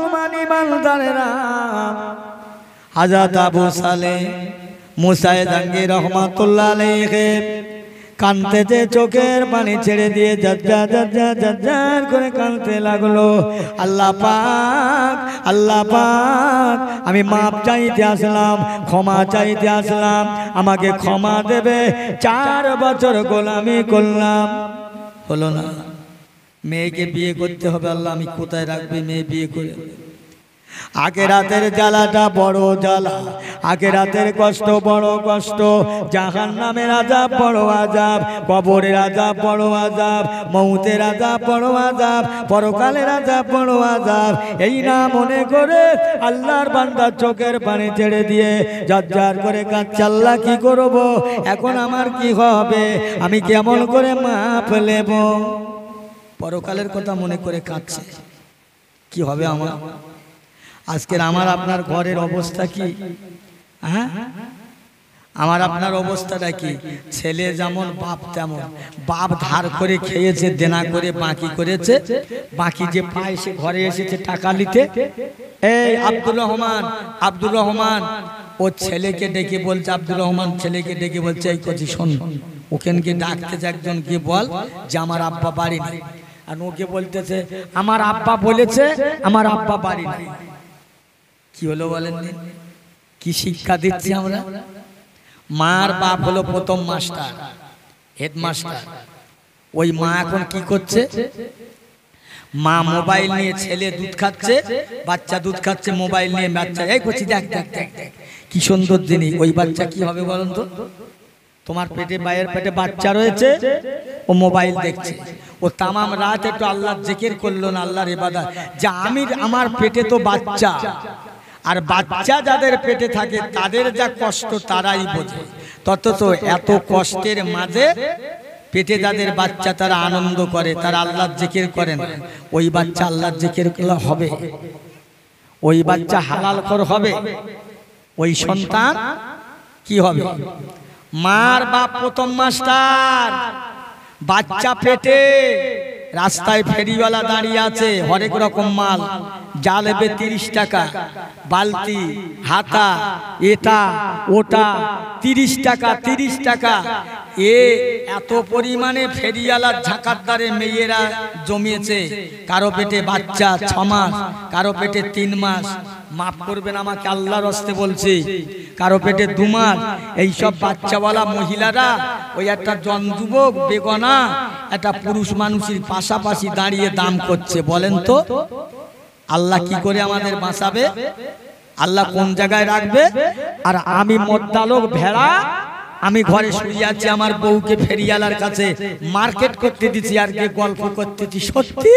মুসলমান ইমানদারেরা, হযরত আবু সালেহ মুসা জাহাঙ্গীর রহমাতুল্লাহ আলাইহি কানতেছে, চোখের পানি ছেড়ে দিয়ে ঝরঝর করে কানতে লাগলো। আল্লাহ পাক, আল্লাহ পাক, আমি মাপ চাইতে আসলাম, ক্ষমা চাইতে আসলাম, আমাকে ক্ষমা দেবে। 4 বছর গোলামি করলাম, হলো না। মেয়েকে বিয়ে করতে হবে, আল্লাহ আমি কোথায় রাখবি মেয়ে বিয়ে করে? আখিরাতের জ্বালাটা বড় জ্বালা, আখিরাতের কষ্ট বড় কষ্ট, জাহান্নামের আযাব বড় আযাব, কবরের আযাব বড় আযাব, মউতের আযাব বড় আযাব, পরকালের আযাব বড় আযাব। এই না মনে করে আল্লাহর বান্দা চোখের পানি ছেড়ে দিয়ে ঝরঝর করে কাঁদছে, আল্লাহ কি করব এখন, আমার কি হবে, আমি কেমন করে মাপ নেব? পরকালের কথা মনে করে কাঁদছে, কি হবে আমার? আজকের আমার আপনার ঘরের অবস্থা কি? হ্যাঁ, আমার আপনার অবস্থাটা কি? ছেলে যেমন বাপ তেমন। বাপ ধার করে খেয়েছে, দেনা করে বাকি করেছে, বাকি যে পায় সে ঘরে এসেছে টাকা নিতে। এই আব্দুর রহমান, আব্দুর রহমান, ও ছেলেকে ডেকে বলছে, আব্দুর রহমান ছেলেকে ডেকে বলছে, এই কথা শোন, ওখানকে ডাকতেছে একজন, কি বল যে আমার আব্বা বাড়ি নেই। আর ওকে বলতেছে আমার আব্বা বলেছে আমার আব্বা বাড়ি নেই। কি হলো বলেন? কি শিক্ষা দিচ্ছি আমরা? মার বাপ হলো প্রথম মাস্টার, হেডমাস্টার। ওই মা এখন কি করছে? মা মোবাইল নিয়ে, ছেলে দুধ খাচ্ছে, বাচ্চা দুধ খাচ্ছে, মোবাইল নিয়ে বাচ্চা, এই করছি দেখ দেখ দেখ দেখ কি সুন্দর জিনিস। ওই বাচ্চা কি হবে বলুন তো? তোমার পেটে, মায়ের পেটে বাচ্চা রয়েছে, ও মোবাইল দেখছে, ও তামাম রাত একটু আল্লাহর জিকির করলো না, আল্লাহর ইবাদত। যে আমি, আমার পেটে তো বাচ্চা, আর বাচ্চা যাদের পেটে থাকে তাদের যা কষ্ট তারাই বোঝে। তত এত কষ্টের মাঝে পেটে যাদের বাচ্চা তারা আনন্দ করে, তারা আল্লাহর জিকির করে না। ওই বাচ্চা আল্লাহর জিকির করলে হবে, ওই বাচ্চা হালাল কর হবে, ওই সন্তান কি হবে? মার বাপ প্রথম মাস্টার, বাচ্চা পেটে, রাস্তায় ফেরিওয়ালা দাঁড়িয়ে আছে, হরেক রকম মাল, জালেবে 30 টাকা, বালতি, হাতা, এটা ওটা, 30 টাকা 30 টাকা। এত পরিমাণে ফেরিওয়ালার ঝাঁকারদারে মেয়েরা জমিয়েছে। কারো পেটে বাচ্চা 6 মাস, কারো পেটে 3 মাস, মাফ করবেন আমাকে আল্লাহর হস্তে বলছি, কারো পেটে 2 মাস। এইসব বাচ্চাওয়ালা মহিলারা ওই একটা জন যুবক বেগনা একটা পুরুষ মানুষের পাশাপাশি দাঁড়িয়ে দাম করছে। বলেন তো আল্লাহ কি করে আমাদের বাঁচাবে? আল্লাহ কোন জায়গায় রাখবে? আর আমি মদ্দালোক ভেড়া, আমি ঘরে শুয়ে আছি, আমার বউকে ফেরিয়ালার কাছে মার্কেট করতে দিচ্ছি, আর কে গল্প করতেছি। সত্যি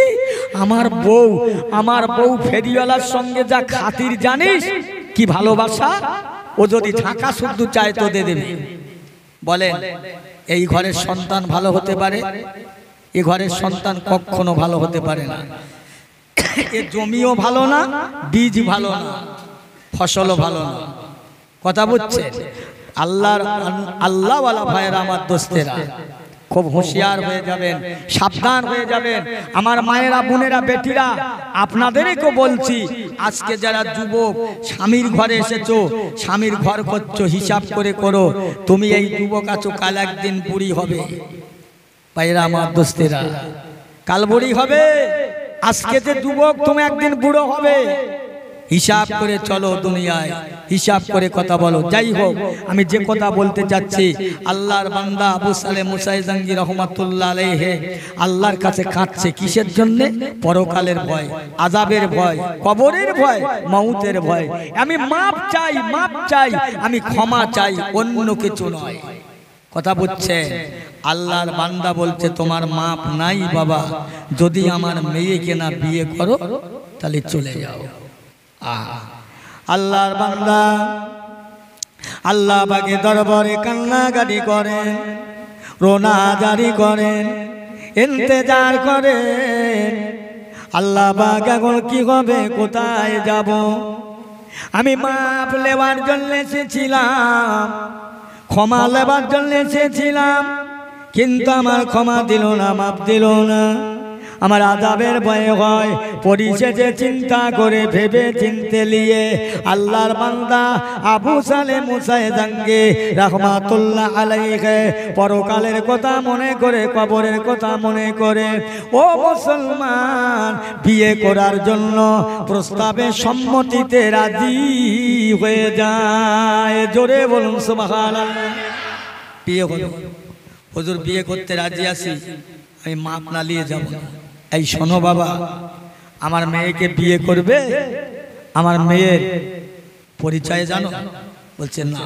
আমার বউ ফেরিওয়ালার সঙ্গে যা খাতির, জানিস কি ভালোবাসা। ও যদি ঢাকা শুদ্ধ চায় তো দিয়ে দেবে। বলেন এই ঘরের সন্তান ভালো হতে পারে? এ ঘরের সন্তান কখনো ভালো হতে পারে না। এ জমিও ভালো না, বীজ ভালো না, ফসলও ভালো না। কথা বুঝছেন? আল্লাহওয়ালা ভাইয়েরা, আমার দোস্তেরা, খুব হুঁশিয়ার হয়ে যাবেন, সাবধান হয়ে যাবেন। আমার মায়েরা, বোনেরা, বেটিরা, আপনাদেরকে বলছি, আজকে যারা যুবক স্বামীর ঘরে এসেছো, স্বামীর ঘর করছো, হিসাব করে করো। তুমি এই যুবক আছো, কাল একদিন বুড়ি হবে। ভাইয়েরা, আমার দোস্তেরা, কাল বুড়ি হবে। আজকে যে যুবক, তুমি একদিন বুড়ো হবে। হিসাব করে চলো দুনিয়ায়, হিসাব করে কথা বলো। যাই হোক, আমি যে কথা বলতে যাচ্ছি, আল্লাহর বান্দা আবু সালেহ মুসা জাহাঙ্গীর রহমাতুল্লাহ আলাইহি আল্লাহর কাছে কাঁদছে। কিসের জন্য? পরকালের ভয়, আযাবের ভয়, কবরের ভয়, মউতের ভয়। আমি মাপ চাই, মাপ চাই, আমি ক্ষমা চাই, অন্য কিছু নয়। কথা বুঝছে? আল্লাহর বান্দা বলছে, তোমার মাপ নাই বাবা, যদি আমার মেয়েকে না বিয়ে করো তাহলে চলে যাও। আল্লাহর বান্দা আল্লাহ পাকের দরবারে কান্নাকাটি করেন, রোনা জারি করেন, ইন্তজার করেন। আল্লাহ পাক এখন কি হবে, কোথায় যাব? আমি মাপ নেওয়ার জন্য এসেছিলাম, ক্ষমা নেবার জন্য এসেছিলাম, কিন্তু আমার ক্ষমা দিল না, মাপ দিল না। আমার আযাবের ভয় হয়। পরিশেষে চিন্তা করে ভেবে চিনতে নিয়ে আল্লাহর বান্দা আবু সালে মুসায়ে জাঙ্গি রাহমাতুল্লাহ আলাইহি পরকালের কথা মনে করে, কবরের কথা মনে করে ও মুসলমান বিয়ে করার জন্য প্রস্তাবে সম্মতিতে রাজি হয়ে যায়। জোরে বলুন সুবহানাল্লাহ। বিয়ে হলো, হুজুর বিয়ে করতে রাজি আছি, আমি মাপ না নিয়ে যাব। এই শোনো বাবা, আমার মেয়েকে বিয়ে করবে, আমার মেয়ের পরিচয় জানো? বলছে না।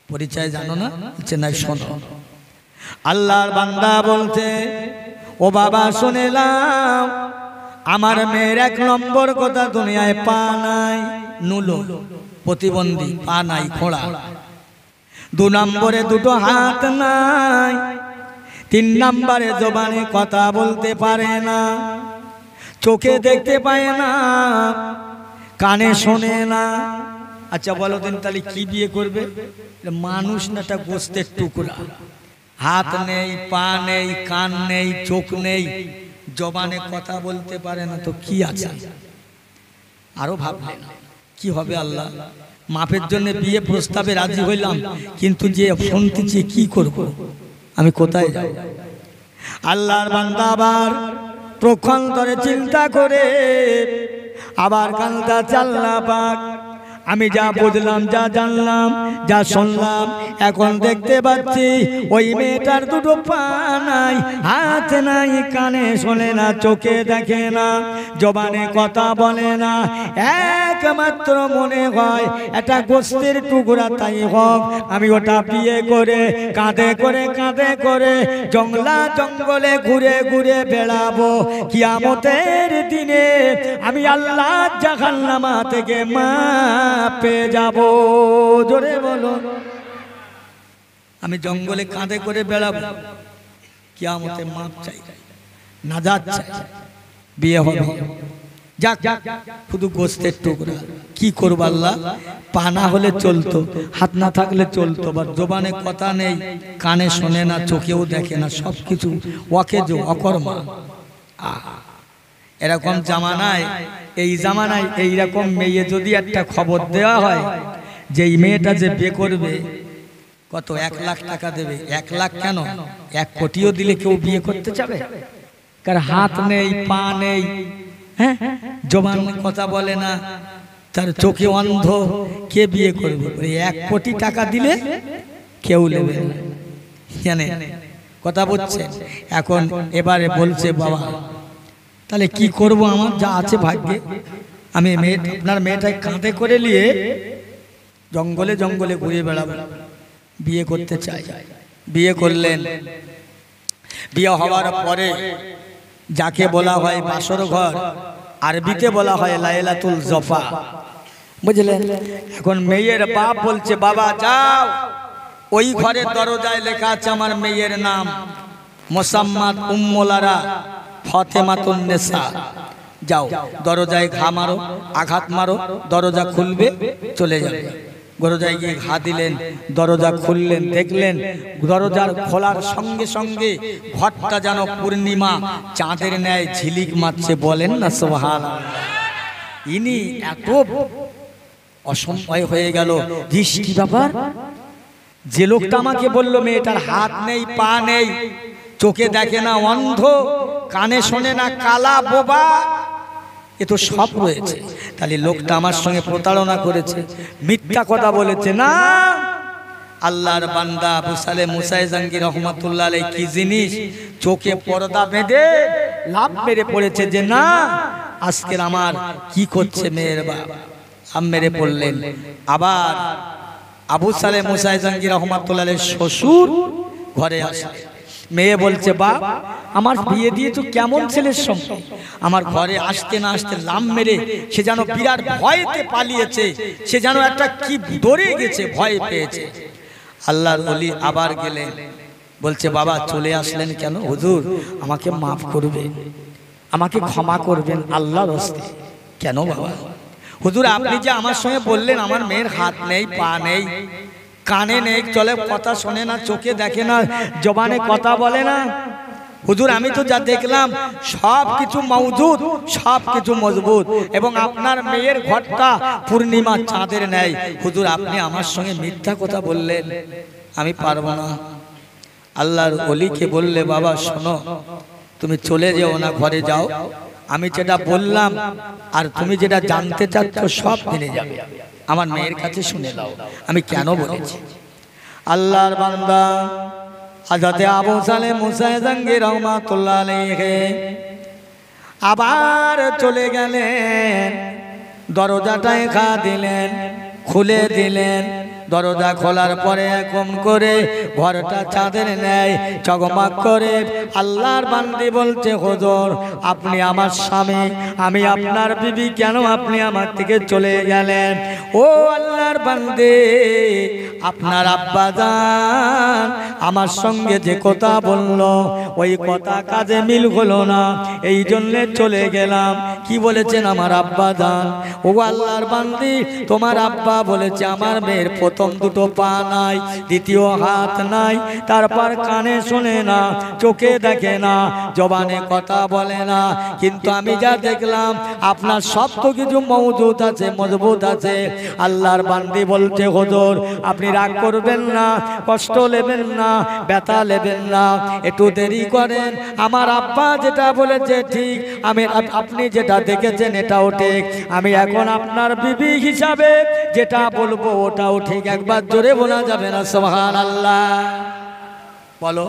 পরিচয় জানো না? বলছে না। শোনো, আল্লাহর বান্দা বলতে ও বাবা শুনেলাম আমার মেয়ের 1 নম্বর কথা দুনিয়ায় পা নাই, নুলো প্রতিবন্ধী, পা নাই, খোঁড়া। 2 নম্বরে 2টো হাত নাই। 3 নম্বরে জবানে কথা বলতে পারে না, চোখে দেখতে পায় না, কানে শোনে না। আচ্ছা বলো দিন তাহলে কি বিয়ে করবে? মানুষ না, একটা গোস্তের টুকরা। হাত নেই, পা নেই, কান নেই, চোখ নেই, জবানে কথা বলতে পারে না, তো কি আছে? আরো ভাবলেন কি হবে আল্লাহ? মাপের জন্য বিয়ে প্রস্তাবে রাজি হইলাম, কিন্তু যে শুনতেছি কি করব, আমি কোথায় যাব? আল্লাহর বান্দা আবার প্রক্ষান্তরে চিন্তা করে আবার কান্দা চাল্লা পাক। আমি যা বুঝলাম, যা জানলাম, যা শুনলাম, এখন দেখতে পাচ্ছি ওই মেয়েটার 2টো পা নাই, হাত নাই, কানে শোনে না, চোখে দেখে না, জবানে কথা বলে না। একমাত্র মনে হয় একটা গোস্তের টুকরা। তাই হোক, আমি ওটা বিয়ে করে কাঁধে করে জঙ্গলা জঙ্গলে ঘুরে ঘুরে বেড়াবো। কিয়ামতের দিনে আমি আল্লাহ জাহান্নামা থেকে পেয়ে যাব। জোরে বলো, আমি জঙ্গলে কাঁধে করে বেড়াবো, কিয়ামতে মাপ চাই, নাজাত চাই, বিয়ে হবে। যাক, শুধু গোস্তের টুকরা, কি করব আল্লাহ? পা না হলে চলতো, হাত না থাকলে চলতো, বা জবানে কথা নেই, কানে শোনে না, চোখেও দেখে না, সবকিছু অকেজ, অকর্মা। এরকম জামানায়, এই জামানায় এইরকম মেয়ে যদি একটা খবর দেওয়া হয় যে এই মেয়েটা যে বিয়ে করবে, কত 1 লাখ টাকা দেবে। 1 লাখ কেন, 1 কোটিও দিলে কেউ বিয়ে করতে যাবে? কার হাত নেই, পা নেই, হ্যাঁ, জবান কথা বলে না, তার চোখে অন্ধ, কে বিয়ে করবে? 1 কোটি টাকা দিলে কেউ নেবে না। জানে কথা বলছে। এখন এবারে বলছে বাবা তাহলে কি করব? আমার যা আছে ভাগ্যে, আমি আপনার মেয়েটাকে কাঁধে করে নিয়ে জঙ্গলে জঙ্গলে ঘুরে বেড়াবো, বিয়ে করতে চাই। বিয়ে করলেন। বিয়ে হওয়ার পরে যাকে বলা হয় বাসর ঘর, আরবিতে বলা হয় লাইলাতুল জফা, বুঝলেন? এখন মেয়ের বাপ বলছে বাবা যাও, ওই ঘরের দরজায় লেখা আছে আমার মেয়ের নাম মোসাম্মদ উম্মুলারা ফাতেমাতুন নেসা, যাও দরজায় ঘা মারো, আঘাত মারো, দরজা খুলবে, চলে যাবে। দরজায় গিয়ে ঘা দিলেন, দরজা খুললেন, দেখলেন দরজার খোলার সঙ্গে সঙ্গে ঘরটা যেন পূর্ণিমা চাঁদের ন্যায় ঝিলিক মারছে। বলেন না সুবহানাল্লাহ। ইনি এত অসম্ভব হয়ে গেল, কি ব্যাপার? যে লোকটা আমাকে বলল মেয়েটার হাত নেই, পা নেই, চোখে দেখে না, অন্ধ, কানে শোনে না, কালা, বোবা, এ তো সব রয়েছে, তাহলে লোকটা আমার সঙ্গে প্রতারণা করেছে, মিথ্যা কথা বলেছে। না, আল্লাহর বান্দা আবু সালে মুসায়ে জাঙ্গি রহমাতুল্লাহ আলাইহি কি জিনিস, চোখে পর্দা বেঁধে লাভ মেরে পড়েছে যে না, আজকের আমার কি করছে মেয়ের বাপ, লাভ মেরে পড়লেন। আবার আবু সালে মুসায়ে জাঙ্গি রহমাতুল্লাহ আলাইহি শ্বশুর ঘরে আসে, মেয়ে বলছে বাপ আমার বিয়ে দিয়ে তো কেমন ছেলের সঙ্গে, আমার ঘরে আসতে না আসতে লাম মেরে সে যেন বিরাট ভয়তে পালিয়েছে, সে যেন একটা কি ডরে গেছে, ভয় পেয়েছে। আল্লাহর ওলি আবার গেলেন, বলছে বাবা চলে আসলেন কেন? হুজুর আমাকে মাফ করবেন, আমাকে ক্ষমা করবেন আল্লাহর রাস্তে। কেন বাবা? হুজুর আপনি যে আমার সঙ্গে বললেন আমার মেয়ের হাত নেই, পা নেই, কানে নেই, চলে কথা শোনে না, চোখে দেখে না, জবানে কথা বলে না, হুজুর আমি তো যা দেখলাম সব কিছু মওজুদ, সব কিছু মজবুত, এবং আপনার মেয়ের ঘরটা পূর্ণিমা চাঁদের ন্যায়। হুজুর আপনি আমার সঙ্গে মিথ্যা কথা বললেন, আমি পারবো না। আল্লাহর ওলিকে বললে, বাবা শোনো, তুমি চলে যেও না, ঘরে যাও, আমি যেটা বললাম আর তুমি যেটা জানতে চাচ্ছ সব জেনে যাবে, আমার মেয়ের কাছে শুনে দাও আমি কেন বলেছি। আল্লাহর বান্দা হযরতে আবু সালেহ মুসা জাঙ্গি রহমাতুল্লাহ আলাইহি আবার চলে গেলেন, দরজাটায় খা দিলেন, খুলে দিলেন। দরজা খোলার পরে এরকম করে ঘরটা চাঁদের ন্যায় চকমক করে। আল্লাহর বান্দি বলছে, হুজুর আপনি আমার স্বামী, আমি আপনার বিবি, কেন আপনি আমার থেকে চলে গেলেন? ও আল্লাহর বান্দি, আপনার আব্বা জান আমার সঙ্গে যে কথা বললো ওই কথা কাজে মিল হলো না, এই জন্যে চলে গেলাম। কি বলেছেন আমার আব্বা জান? ও আল্লাহর বান্দি, তোমার আব্বা বলেছে আমার মেয়ের প্রথম দুটো পা নাই, দ্বিতীয় হাত নাই, তারপর কানে শোনে না, চোখে দেখে না, জবানে কথা বলে না, কিন্তু আমি যা দেখলাম আপনার সব তো কিছু মওজুদ আছে, মজবুত আছে। আল্লাহর বান্দি বলছে, হুজুর আপনি রাগ করবেন না, কষ্ট নেবেন না, ব্যথা নেবেন না, একটু দেরি করেন। আমার আব্বা যেটা বলেছে ঠিক, আপনি যেটা দেখেছেন এটাও ঠিক, আমি এখন আপনার বিবি হিসাবে যেটা বলবো ওটাও ঠিক। একবার জোরে বলা যাবে না সুবহানাল্লাহ? বলো।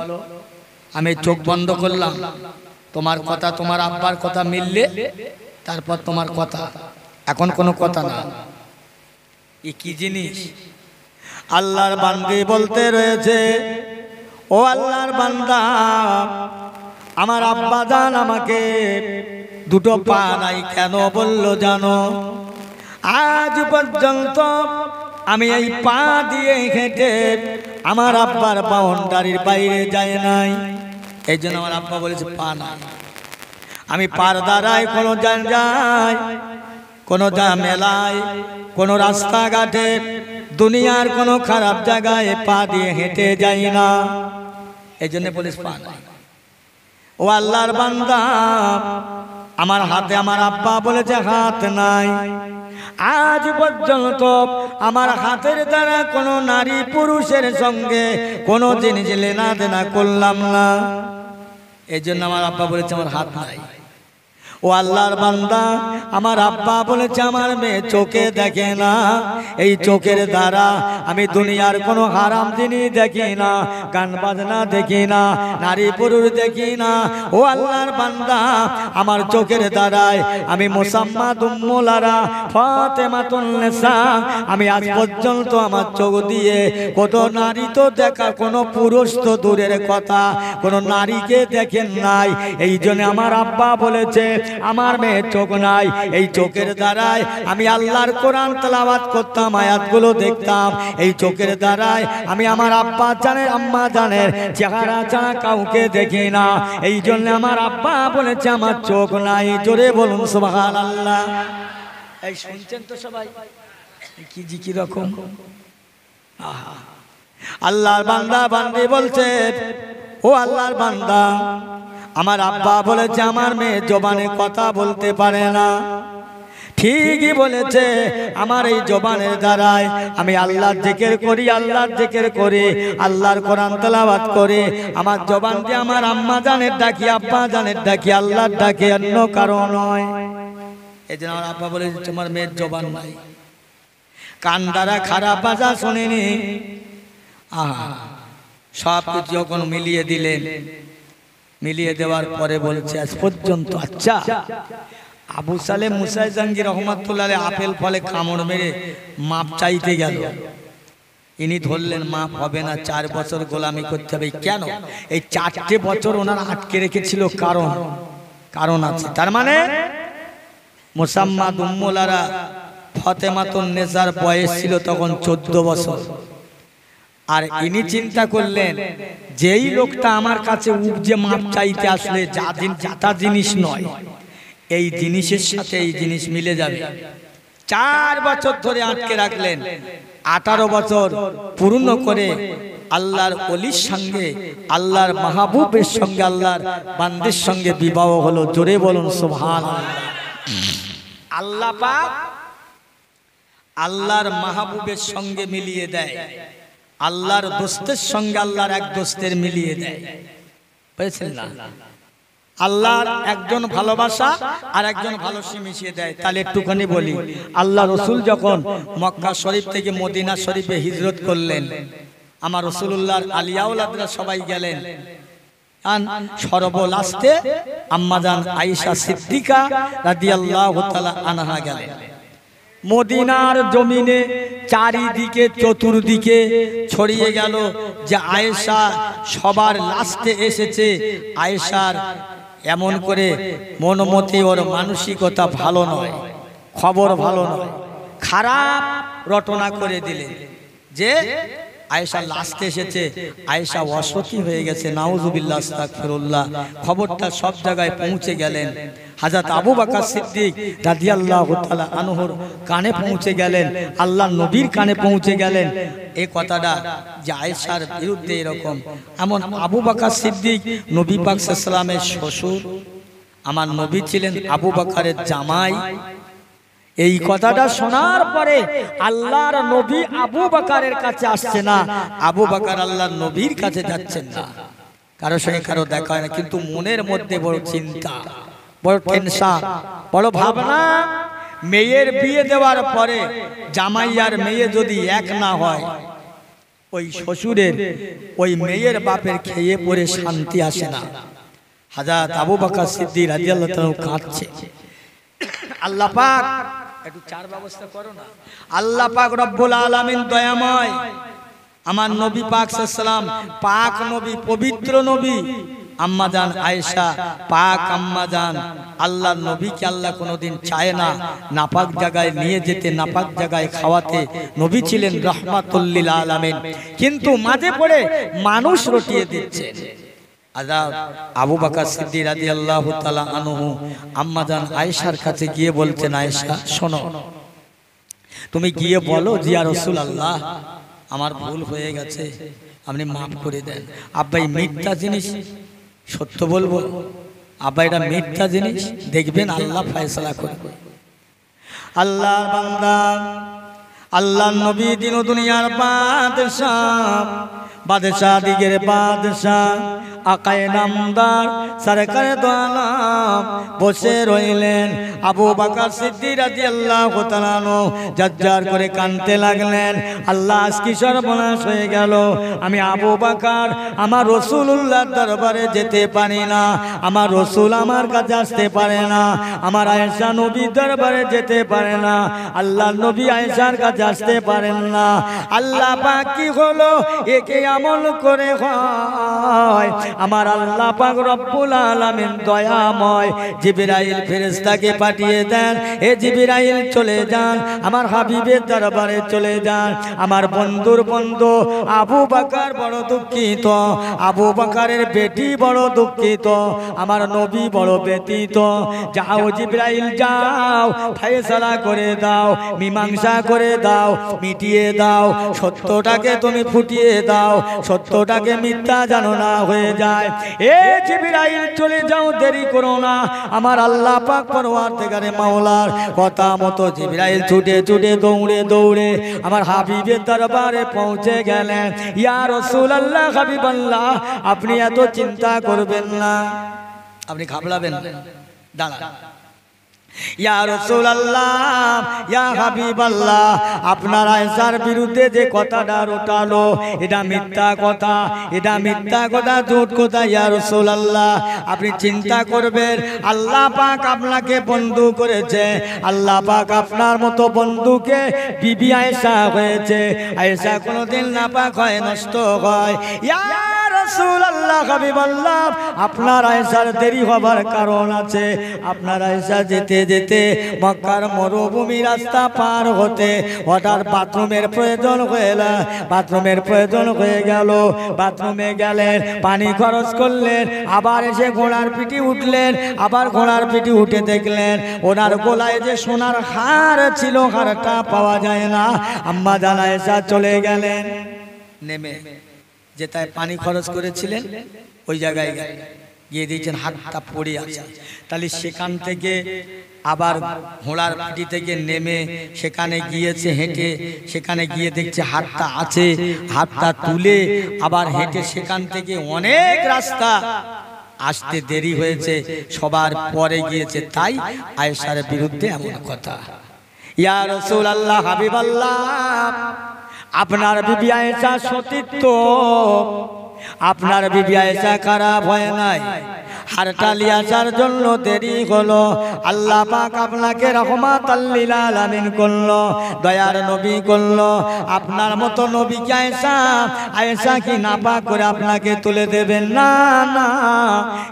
আমি চোখ বন্ধ করলাম, তোমার কথা তোমার আব্বার কথা মিললে তারপর তোমার কথা, এখন কোনো কথা না। এ কি জিনিস? আল্লাহর বান্দি বলতে রয়েছে, ও আল্লাহর বান্দা, আমার আব্বা জান আমাকে দুটো পা নাই কেন বললো জানো? আজ পর্যন্ত আমি এই পা দিয়ে হেঁটে আমার আব্বার বাউন্ডারির বাইরে যায় নাই, এই জন্য আমার আব্বা বলেছে পা নাই। আমি পার দ্বারাই কোনো জায়গায়, কোনো মেলায়, কোনো রাস্তাঘাটে, দুনিয়ার কোনো খারাপ জায়গায় পা দিয়ে হেঁটে যাই না, এই জন্য বলিস পা নাই। ও আল্লাহর বান্দা, আমার হাতে আমার আব্বা বলেছে হাত নাই, আজ পর্যন্ত আমার হাতের দ্বারা কোনো নারী পুরুষের সঙ্গে কোনো জিনিস লেনা দেনা করলাম না, এই জন্য আমার আব্বা বলেছে আমার হাত নাই। ও আল্লাহর বান্দা, আমার আব্বা বলেছে আমার মেয়ে চোখে দেখে না, এই চোখের দ্বারা আমি দুনিয়ার কোনো হারাম জিনিস দেখি না, গান বাজনা দেখি না, নারী পুরুষ দেখি না। ও আল্লাহর বান্দা, আমার চোখের দ্বারায় আমি মুসাম্মাদ উম্মুল আরা ফাতেমাতুন নিসা, আমি আজ পর্যন্ত আমার চোখ দিয়ে কত নারী তো দেখা, কোনো পুরুষ তো দূরের কথা, কোনো নারীকে দেখেন নাই, এই জন্য আমার আব্বা বলেছে আমার মেয়ের চোখ নাই। এই চোখের দ্বারাই আমি আল্লাহর কোরআন তেলাওয়াত করতাম, আয়াতগুলো দেখতাম, এই চোখের দ্বারাই আমি আমার আব্বা জানের আম্মা জানের চেহারা ছাড়া কাউকে দেখি না, এই জন্য আমার আব্বা বলেছে আমার চোখ নাই। জোরে বলুন সুবহানাল্লাহ। এই শুনছেন তো সবাই কি জি কি রকম? আহা, আল্লাহর বান্দা বান্দি বলছে, ও আল্লাহর বান্দা, আমার আব্বা বলেছে আমার মেয়ে জবানে কথা বলতে পারে না, ঠিকই বলেছে, আমার এই জবানের দ্বারায় আমি আল্লাহর জিকির করি, আল্লাহর জিকির করি, আল্লাহর কোরআন তেলাওয়াত করি, আমার জবান দিয়ে আমার আম্মা জানের ডাকি, আব্বা জানের ডাকি, আল্লাহর ডাকি, অন্য কারণ নয়। এই জন্য আমার আব্বা বলেছে তোমার মেয়ের জবান নাই, কান দ্বারা খারাপ ভাষা শোনেনি। আহা, সব কিছু যখন মিলিয়ে দিলেন, মিলিয়ে দেওয়ার পরে বলছে আজ পর্যন্ত, আচ্ছা আবু সালেহ মুসা জাঙ্গি রহমাতুল্লাহ আলাইহি আপেল ফলে কামড় মেরে মাপ চাইতে গেল, ইনি ধরলেন মাপ হবে না, 4 বছর গোলামি করতে হবে। কেন? এই 4টে বছর ওনারা আটকে রেখেছিল, কারণ আছে। তার মানে মুসাম্মাদ উম্মুল আরা ফাতেমাতুন নেসার বয়স ছিল তখন 14 বছর। আর ইনি চিন্তা করলেন যেই লোকটা আমার কাছে উপজে মাপ চাইতে আসলে যাতা জিনিস নয়, এই জিনিসের সাথে এই জিনিস মিলে যাবে, 4 বছর ধরে আটকে রাখলেন। 18 বছর পূর্ণ করে আল্লাহর ওলির সঙ্গে, আল্লাহর মাহবুবের সঙ্গে, আল্লাহর বান্দির সঙ্গে বিবাহ হলো। জোরে বলুন সুবহানাল্লাহ। আল্লাহ পাক আল্লাহর মাহবুবের সঙ্গে মিলিয়ে দেয়, আল্লাহর দোস্তের সঙ্গে আল্লাহর এক দোস্তের মিলিয়ে দেয়। বুঝছেন না? আল্লাহর একজন ভালোবাসা আর একজন ভালোবাসা মিশিয়ে দেয়। তাহলে একটুখানি বলি, আল্লাহ রসুল যখন মক্কা শরীফ থেকে মদিনা শরীফে হিজরত করলেন, আমার রসুলুল্লাহর আলিয়াউলাদরা সবাই গেলেন। সর্বলাস্তে আম্মাজান আয়েশা সিদ্দিকা রাদিয়াল্লাহু তাআলা আনহা গেলেন। মদিনার জমিনে চারিদিকে চতুর্দিকে ছড়িয়ে গেল যে আয়েশা সবার লাস্টে এসেছে। আয়েশার এমন করে মনমতি, ওর মানসিকতা ভালো নয়, খবর ভালো নয়, খারাপ রটনা করে দিলেন যে আয়েশা লাস্টে এসেছে, আয়েশা অসতী হয়ে গেছে। নাউজুবিল্লাহ, আস্তাগফিরুল্লাহ। খবরটা সব জায়গায় পৌঁছে গেলেন। হযরত আবু বকর সিদ্দিক রাদিয়াল্লাহু তাআলা আনহুর কানে পৌঁছে গেলেন, আল্লাহর নবীর কানে পৌঁছে গেলেন এই কথাটা যে আয়েশার বিরুদ্ধে এরকম। এমন আবু বকর সিদ্দিক নবী পাক সাল্লাল্লাহু আলাইহি ওয়াসাল্লামের শ্বশুর, আমার নবী ছিলেন আবু বকরের জামাই। এই কথাটা শোনার পরে আল্লাহর নবী আবু বকরের কাছে আসছে না, আবু বকর আল্লাহর নবীর কাছে যাচ্ছেন না। কারো সঙ্গে কারো দেখা হয় না, কিন্তু মনের মধ্যে বড় চিন্তা, বড় টেনশন, বড় ভাবনা। মেয়ের বিয়ে দেওয়ার পরে জামাই আর মেয়ে যদি এক না হয়, ওই শ্বশুরের ওই মেয়ের বাপের খেয়ে পরে শান্তি আসে না। হযরত আবু বকর সিদ্দিক রাদিয়াল্লাহু তাআলা কাঁদছে। আল্লাহ পাক একটু চার ব্যবস্থা করো না। আল্লাহ পাক রব্বুল আলামিন দয়াময়, আমার নবী পাক সাল্লাল্লাহু আলাইহি ওয়াসাল্লাম পাক নবী, পবিত্র নবী আম্মাজান আয়েশা, পাক আম্মাজান আল্লাহর নবীকে আল্লাহ কোনোদিন চায় না নাপাক জায়গায় নিয়ে যেতে, নাপাক জায়গায় খাওয়াতে। নবী ছিলেন রাহমাতুল লিল আলামিন, কিন্তু মাঝে পড়ে মানুষ রটিয়ে দিচ্ছে। আবু বকর সিদ্দিক রাদিয়াল্লাহু তাআলা আনহু আম্মাজান আয়েশার কাছে গিয়ে বলছেন, আয়েশা শোনো, তুমি গিয়ে বলো যে ইয়া রাসূলুল্লাহ, আমার ভুল হয়ে গেছে, আপনি মাফ করে দেন। আব্বা এই মিথ্যা জিনিস সত্য বলবো, আব্বা এটা মিথ্যা জিনিস, দেখবেন আল্লাহ ফয়সালা করবে। আল্লাহর বান্দা, আল্লাহর নবী দিন ও দুনিয়ার বাদশাহ, বাদশাহ দিগের বাদশাহ, আকায়ে নামদার সরকারে দো আলম বসে রইলেন। আবু বকর সিদ্দিক রাদিয়াল্লাহু তাআলা আনহু জাজ্জার করে কাঁদতে লাগলেন, আল্লাহ আজকে সর্বনাশ হয়ে গেল। আমি আবু বকর আমার রাসূলুল্লাহর দরবারে যেতে পারি না, আমার রাসূল আমার কাছে আসতে পারে না, আমার আয়েশা নবীর দরবারে যেতে পারে না, আল্লাহর নবী আয়েশার কাছে আসতে পারেন না। আল্লাহ পাক কি হলো, একে আমল করে হয়। আমার আল্লাহ পাক রব্বুল আলামিন দয়াময় জিবরাইল ফেরেশতাকে পাঠিয়ে দেন, এ জিবরাইল চলে যান আমার হাবিবের দরবারে চলে যান। আমার বন্ধুর বন্ধু আবু বকর বড় দুঃখিত, আবু বকরের বেটি বড় দুঃখিত, আমার নবী বড় ব্যথিত। যাও জিবরাইল যাও, ফয়সালা করে দাও, মীমাংসা করে দাও, মিটিয়ে দাও, সত্যটাকে তুমি ফুটিয়ে দাও, সত্যটাকে মিথ্যা জানো না হয়ে যায়। এ জিবরাইল চলে যাও, দেরি করো না। আমার আল্লাহ পাক পরওয়ারদিগারে মাওলার কথা মতো জিবরাইল ছুটে ছুটে দৌড়ে দৌড়ে আমার হাবিবের দরবারে পৌঁছে গেলেন। ইয়া রাসূলুল্লাহ, হাবিবাল্লাহ, আপনি এত চিন্তা করবেন না, আপনি ঘাবড়াবেন না, দাঁড়ান। ইয়া রাসূলুল্লাহ, ইয়া হাবিবাল্লাহ, আপনার আয়েশার বিরুদ্ধে যে কথাটা রটালো এটা মিথ্যা কথা, এটা মিথ্যা কথা, ঝুট কথা। ইয়া রাসূলুল্লাহ, আপনি চিন্তা করবেন, আল্লাহ পাক আপনাকে বন্ধু করেছে, আল্লাহ পাক আপনার মতো বন্ধুকে বিবি আয়েশা হয়েছে। আয়েশা কোনোদিন নাপাক হয়, নষ্ট হয়। ইয়া রাসূলুল্লাহ হাবিবাল্লাহ আপনার আয়েশার দেরি হবার কারণ আছে। আপনার আয়েশা যেতে যেতে মক্কার মরুভূমি রাস্তা পার হতে হঠাৎ বাথরুমের প্রয়োজন হয়ে গেল। বাথরুমে গেলেন, পানি খরচ করলেন, আবার এসে ঘোড়ার পিঠে উঠলেন। আবার ঘোড়ার পিঠে উঠে দেখলেন ওনার গলায় যে সোনার হার ছিল, হারটা পাওয়া যায় না। আম্মা জান আয়েশা চলে গেলেন, নেমে যেটায় পানি খরচ করেছিলেন ওই জায়গায় গিয়ে দিয়েছেন হাতটা পড়ে আছে। তাহলে সেখান থেকে আবার ঘোড়ার পিঠে থেকে নেমে সেখানে গিয়েছে হেঁটে, সেখানে গিয়ে দেখছে হাতটা আছে, হাতটা তুলে আবার হেঁটে সেখান থেকে অনেক রাস্তা আসতে দেরি হয়েছে, সবার পরে গিয়েছে, তাই আয়েশার বিরুদ্ধে এমন কথা। ইয়া রাসূলুল্লাহ হাবিবাল্লাহ, আপনার বিবি আয়েশা সতীত্ব, আপনার বিবি আয়েশা খারাপ হয় নাই, হারটা নিয়ে আসার জন্য দেরি হলো। আল্লাহ পাক আপনাকে রহমাতাল লিল আলামিন করলো, দয়ার নবী করলো। আপনার মতো নবীকে আয়েশা কি নাপাক করে আপনাকে তুলে দেবেন? না না,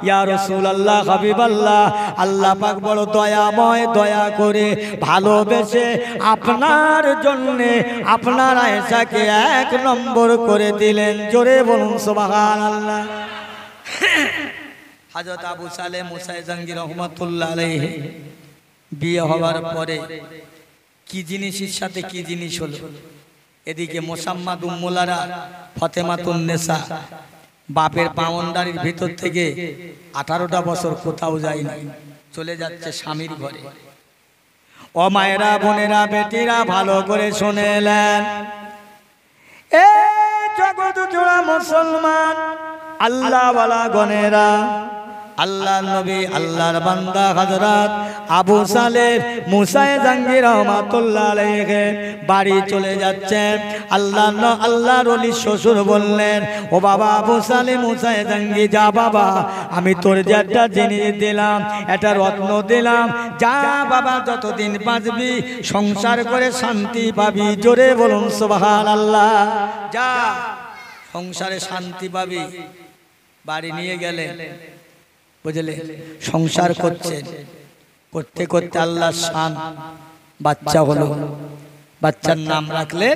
ইয়া রাসূলুল্লাহ হাবিবাল্লাহ, আল্লাহ পাক বড় দয়াময়, দয়া করে ভালোবেসে আপনার জন্যে আপনার আয়েশাকে 1 নম্বর করে দিলেন। জোরে বলুন সুবহানাল্লাহ। হযরত আবু সালেহ মুসা জাঙ্গি রহমাতুল্লাহ আলাইহি বিয়ে হওয়ার পরে কি জিনিসের সাথে কি জিনিস হলো। এদিকে মোসাম্মাদ উম্মুলারা ফাতেমাতুন নেসা বাপের পাওনদারির ভিতর থেকে 18টা বছর কোথাও যায়নি, চলে যাচ্ছে স্বামীর ঘরে। ও মায়েরা, বোনেরা, বেটিরা ভালো করে শুনেলেন, এ জগৎ জোড়া মুসলমান আল্লাহ ওয়ালা গনেরা, আল্লাহর নবী আল্লাহর বান্দা হযরত আবু সালেহ মুসা জাঙ্গি রহমাতুল্লাহ আলাইহি বাড়ি চলে যাচ্ছেন। আল্লাহর ওলি শ্বশুর বললেন, ও বাবা আবু সালেহ মুসা জাঙ্গি, যা বাবা, আমি তোর যে একটা জিনিস দিলাম, একটা রত্ন দিলাম, যা বাবা, যতদিন বাঁচবি সংসার করে শান্তি পাবি। জোরে বলুন সুবহানাল্লাহ। যা, সংসারে শান্তি পাবি। বাড়ি নিয়ে গেলে, বুঝলে, সংসার করছেন, করতে করতে আল্লাহর শান, বাচ্চা হলো। বাচ্চার নাম রাখলে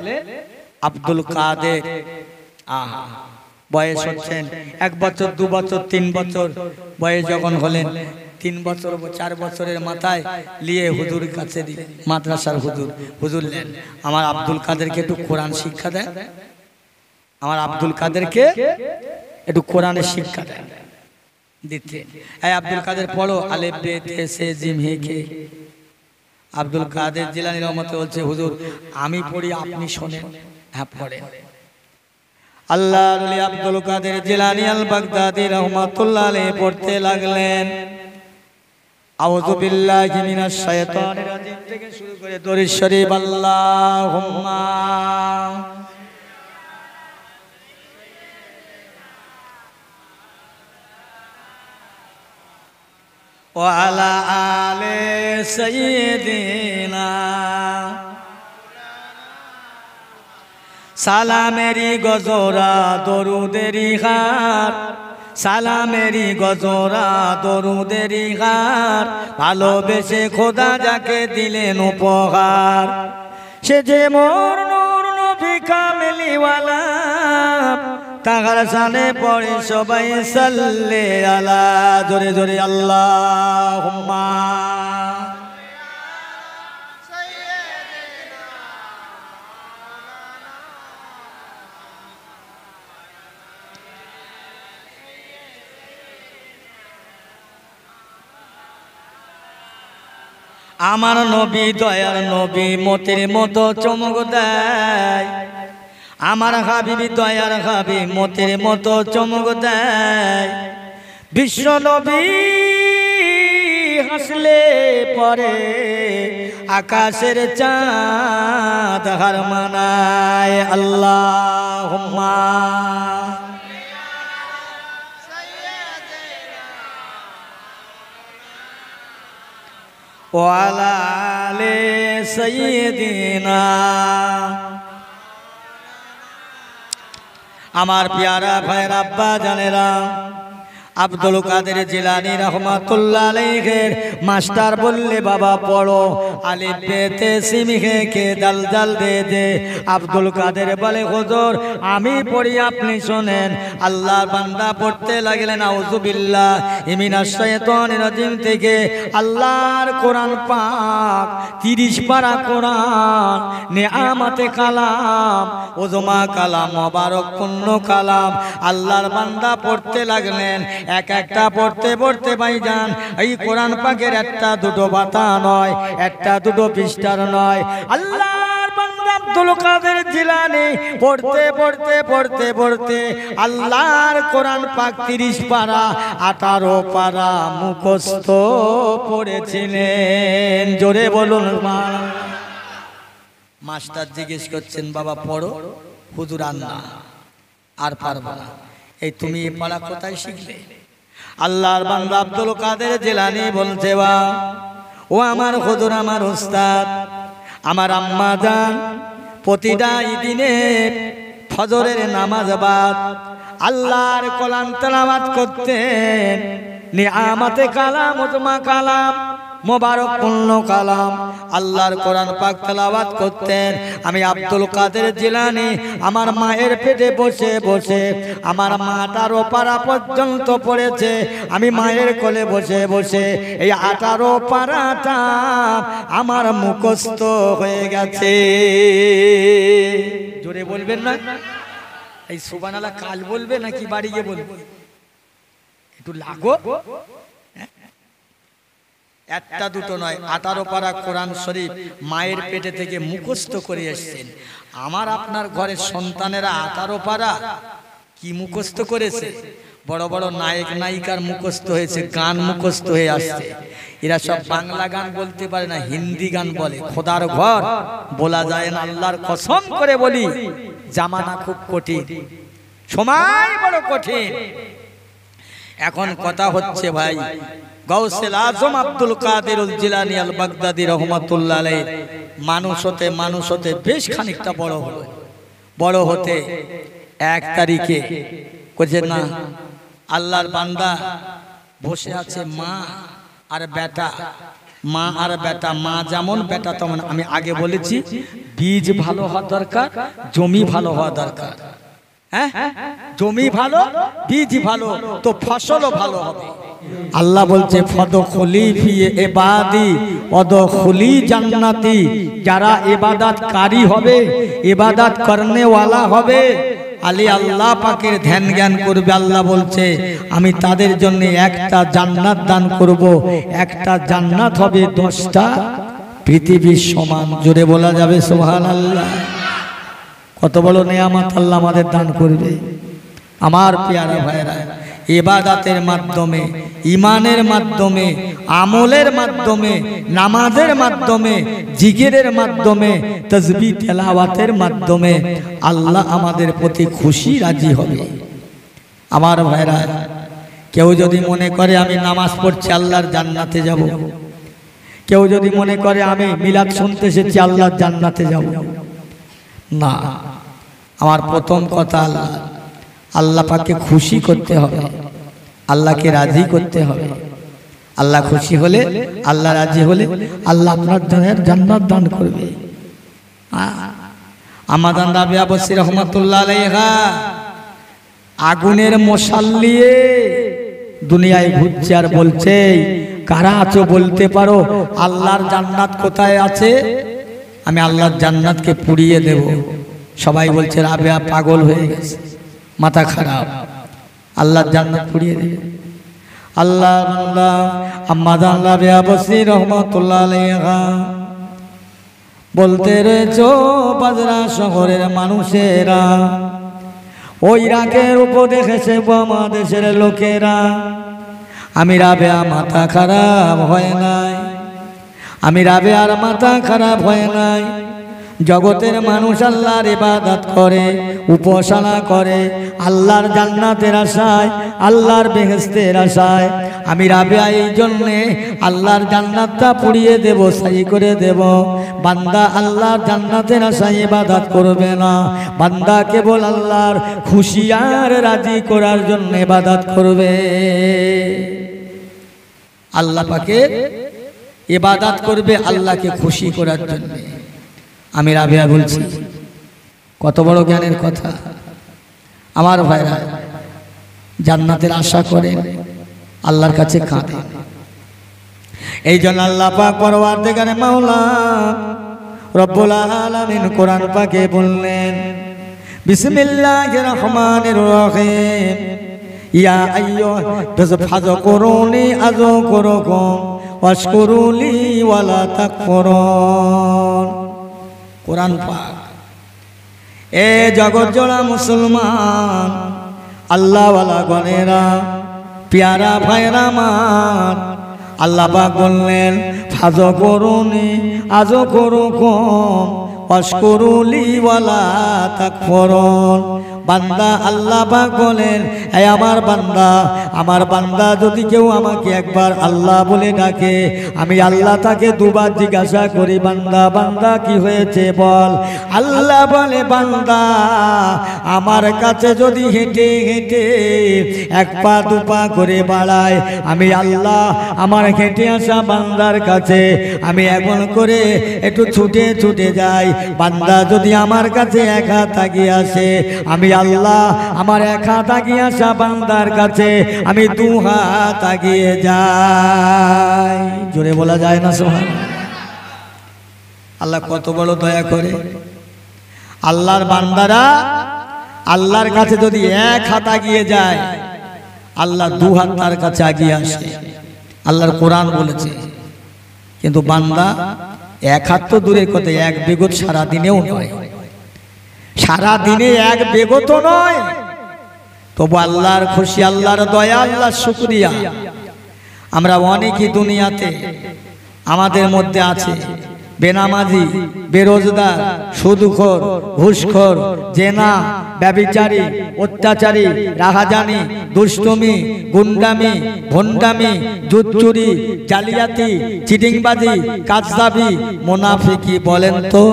আব্দুল কাদের। বয়স হচ্ছেন 1 বছর, 2 বছর, 3 বছর বয়স যখন হলেন, 3 বছর 4 বছরের মাথায় নিয়ে হুজুর কাছে দিলেন, মাদ্রাসার হুজুর নেন, আমার আব্দুল কাদেরকে একটু কোরআন শিক্ষা দেন, আমার আব্দুল কাদেরকে একটু কোরআনের শিক্ষা দেন। দিতে, এই আব্দুল কাদের পড়ো, আলেফ বে তে সে জিম হে কে। আব্দুল কাদের জিলানী রহমতুল্লাহ বলছে, হুজুর আমি পড়ি, আপনি শোনেন। হ্যাঁ পড়েন। আল্লাহর ওলি আব্দুল কাদের জিলানী আল বাগদাদি রহমাতুল্লাহ আলাইহি পড়তে লাগলেন, আউযু বিল্লাহি মিনাশ শাইতানির রাজিম থেকে শুরু করে দরুদ শরীফ, আল্লাহুম্মা ওয়ালা আলে সাইয়্যিদিনা, সালামেরি গজরা দরুদেরি হার, সালামেরি গজরা দরুদেরি হার, ভালোবেসে খোদা যাকে দিলেন উপহার, সে যে মোর নূর নবী কামলিওয়ালা, তাহার সানে পড়ে সবাই সাল্লে আলা। জোরে জোরে আল্লাহুম্মা আমার নবী দয়ার নবী মতের মতো চমক দেয়, আমার হাবিবি দয়ার হাবিব মতের মতো চমক দেয়। বিশ্ব নবী হাসলে পরে আকাশের চাঁদ হার মানায়। আল্লাহুম্মা ওয়ালা আলে সাইয়্যিদিনা। আমার পেয়ারা ভাইয়ের আব্বা জানেরা, আব্দুল কাদের জিলানী রহমাতুল্লাহ আলাইহির মাস্টার বললে বাবা পড়ো আলিফ বে তে সিম হে কে দাল দাল দে দে। আব্দুল কাদের বলে হুজুর আমি পড়ি আপনি শোনেন। আল্লাহর বান্দা পড়তে লাগলেন আউযু বিল্লাহি মিনাশ শাইতানির রাজিম থেকে আল্লাহর কোরআন পাক 30 পারা কোরআন নেয়ামতে কালাম ওজমা কালাম মোবারক পূর্ণ কালাম আল্লাহর বান্দা পড়তে লাগলেন। এক একটা পড়তে পড়তে ভাইজান এই কোরআন পাকের একটা দুটো পাতা নয়, একটা দুটো পৃষ্ঠার নয়, আল্লাহর বান্দা আব্দুল কাদের জিলানী পড়তে পড়তে পড়তে পড়তে আল্লাহর কোরআন পাক 30 পারা 18 পারা মুখস্থ পড়েছিলেন। জোরে বলুন। মাস্টার জিজ্ঞেস করছেন বাবা পড়ো, হুজুর আর পারবো না। এই তুমি এই পারা কোথায় শিখলে? আল্লাহর বান্দা আব্দুল কাদের জিলানী বলছে বা ও আমার হুজুর আমার উস্তাদ আমার আম্মা জান প্রতিটা দিনে ফজরের নামাজ বাদ আল্লাহর কোরআন তেলাওয়াত করতেন। নিয়ামতে কালাম ওজমা কালাম মোবারক পূর্ণ কালাম আল্লাহর কোরআন পাক তেলাওয়াত করতেন। আমি আব্দুল কাদের জিলানী আমার মায়ের পেটে বসে বসে আমার মা 18 পারা পর্যন্ত পড়েছে। আমি মায়ের কোলে বসে বসে এই 18 পারাটা আমার মুখস্থ হয়ে গেছে। জোরে বলবেন না? এই সুবহানাল্লাহ কাল বলবে নাকি বাড়ি গিয়ে বলবে? একটু লাগো। একটা দুটো নয় 18 পারা কোরআন শরীফ মায়ের পেটে থেকে মুখস্থ করে এসেছেন। আমার আপনার ঘরের সন্তানেরা 18 পারা কি মুখস্থ করেছে? বড় বড় নায়ক নায়িকার মুখস্থ হয়েছে, গান মুখস্থ হয়ে আসছে। এরা সব বাংলা গান বলতে পারে না, হিন্দি গান বলে। খোদার ঘর বলা যায় না, আল্লাহর কসম করে বলি জামানা খুব কঠিন, সময় বড় কঠিন। এখন কথা হচ্ছে ভাই গাউসুল আজম আব্দুল কাদের জিলানী আল বাগদাদী রহমাতুল্লাহ আলাইহি মানুষ হতে বেশ খানিকটা বড় হলো। বড় হতে 1 তারিখে কইছে না আল্লাহর বান্দা বসে আছে মা আর বেটা, মা আর বেটা, মা যেমন বেটা তেমন। আমি আগে বলেছি বীজ ভালো হওয়া দরকার, জমি ভালো হওয়া দরকার। হ্যাঁ, জমি ভালো বীজ ভালো তো ফসলও ভালো হবে। আল্লাহ বলছে ফদখুলি ফি ইবাদি ওয়াদখুলি জান্নাতি। যারা ইবাদতকারী হবে, ইবাদত করনে ওয়ালা হবে, আলী আল্লাহ পাকের ধ্যান জ্ঞান করবে, আল্লাহ বলছে আমি তাদের জন্য একটা জান্নাত দান করব। একটা জান্নাত হবে 10টা পৃথিবীর সমান। জোরে বলা যাবে সুবহানাল্লাহ। কত বড় নেয়ামত আল্লাহ আমাদের দান করবে। আমার পেয়ারা ভাইরা, ইবাদতের মাধ্যমে, ইমানের মাধ্যমে, আমলের মাধ্যমে, নামাজের মাধ্যমে, জিকিরের মাধ্যমে, তাসবিহ তেলাওয়াতের মাধ্যমে আল্লাহ আমাদের প্রতি খুশি রাজি হবে। আমার ভাইরা, কেউ যদি মনে করে আমি নামাজ পড়ছি আল্লাহর জান্নাতে যাব, কেউ যদি মনে করে আমি মিলাদ শুনতে এসেছি আল্লাহর জান্নাতে যাব, না। আমার প্রথম কথা আল্লাহ পাককে খুশি করতে হবে, আল্লাহকে রাজি করতে হবে। আল্লাহ খুশি হলে, আল্লাহ রাজি হলে আল্লাহ আপনার জান্নাত দান করবে। আমাদান রাবিয়া বসরি রহমাতুল্লাহ আলাইহা আগুনের মশাল নিয়ে দুনিয়ায় ঘুরছে আর বলছে কারা আছো বলতে পারো আল্লাহর জান্নাত কোথায় আছে? আমি আল্লাহর জান্নাতকে পুড়িয়ে দেব। সবাই বলছে রাবিয়া পাগল হয়ে গেছে, মাথা খারাপ, আল্লাহর জান্নাত পুড়িয়ে দেবে। আল্লাহ আম্মাদান রাবিয়া বসরি রহমাতুল্লাহ আলাইহা বলতে রয়েছো বাজরা শহরের মানুষেরা, ওই রাগের উপর দেখেছে বাংলাদেশের লোকেরা। আমি রাবিয়া মাথা খারাপ হয় নাই, আমি রাবিয়ার মাথা খারাপ হয় নাই। জগতের মানুষ আল্লাহর ইবাদত করে, উপাসনা করে, আল্লাহর জান্নাতের আশায়, আল্লাহর বেহেশতের আশায়। আমি রাবিয়া এই জন্যে আল্লাহর জান্নাতটা পুড়িয়ে দেব, সাই করে দেব। বান্দা আল্লাহর জান্নাতের আশায় ইবাদত করবে না, বান্দা কেবল আল্লাহর খুশি আর রাজি করার জন্য ইবাদত করবে। আল্লাহ পাকে ইবাদত করবে আল্লাহকে খুশি করার জন্য। আমি রাবিয়া বলছি, কত বড় জ্ঞানের কথা। আমার ভাইরা জান্নাতের আশা করে আল্লাহর কাছে কাঁদে। এই জন্য আল্লাহ পাক পরওয়ারদিগারে মাওলা রব্বুল আলামিন কোরআন পাকে বললেন, বিসমিল্লাহির রহমানির রহিম, ইয়া আইয়ুহাল্লাযীনা আযকুরুকুম ওয়াশকুরুলি ওয়ালা তাকফুরুন। কোরআন পাক। এ জগৎ জোড়া মুসলমান আল্লাহওয়ালা গণেরা, প্যারা ভাইরা আমার, আল্লাহ পাক বললেন ফাযকুরুনি আযকুরুকুম ওয়াশকুরুলি ওয়ালা তাকফুরুন। বান্দা আল্লাহ পাক বলেন, এই আমার বান্দা যদি কেউ আমাকে একবার আল্লাহ বলে ডাকে, আমি আল্লাহ তাকে দুবার জিজ্ঞাসা করি, বান্দা কি হয়েছে বল। আল্লাহ বলে, বান্দা আমার কাছে যদি হেঁটে হেঁটে এক পা দু পা করে বাড়ায়, আমি আল্লাহ আমার হেঁটে আসা বান্দার কাছে আমি এমন করে একটু ছুটে ছুটে যাই। বান্দা যদি আমার কাছে এক হাত আগিয়ে আসে, আমি আল্লাহ আমার এক হাত আগিয়ে আসা বান্দার কাছে আমি দু হাত আগিয়ে যাই। জোরে বলা যায় না সুবহানাল্লাহ। আল্লাহ কত বড় দয়া করে। আল্লাহর বান্দারা আল্লাহর কাছে যদি এক হাত আগিয়ে যায়, আল্লাহ দু হাত তার কাছে আগিয়ে আসে। আল্লাহর কোরআন বলেছে। কিন্তু বান্দা এক হাত তো দূরের কথা, এক বিগত সারা দিনেও নয়, সারা দিনে এক বেগত নয়। তবু আল্লাহর খুশি, আল্লাহর দয়া, আল্লাহর শুকরিয়া। আমরা অনেকই দুনিয়াতে আমাদের মধ্যে আছে বেনামাজি, বেরোজগার, সুদখোর, ঘুষখোর, জেনা, ব্যভিচারী, অত্যাচারী, রাহাজানি, দুষ্টমি, গুন্ডামি, ভণ্ডামি, জুচ্চুরি, জালিয়াতি, চিটিংবাজি, কাজদাবি, মুনাফিকি। বলেন তো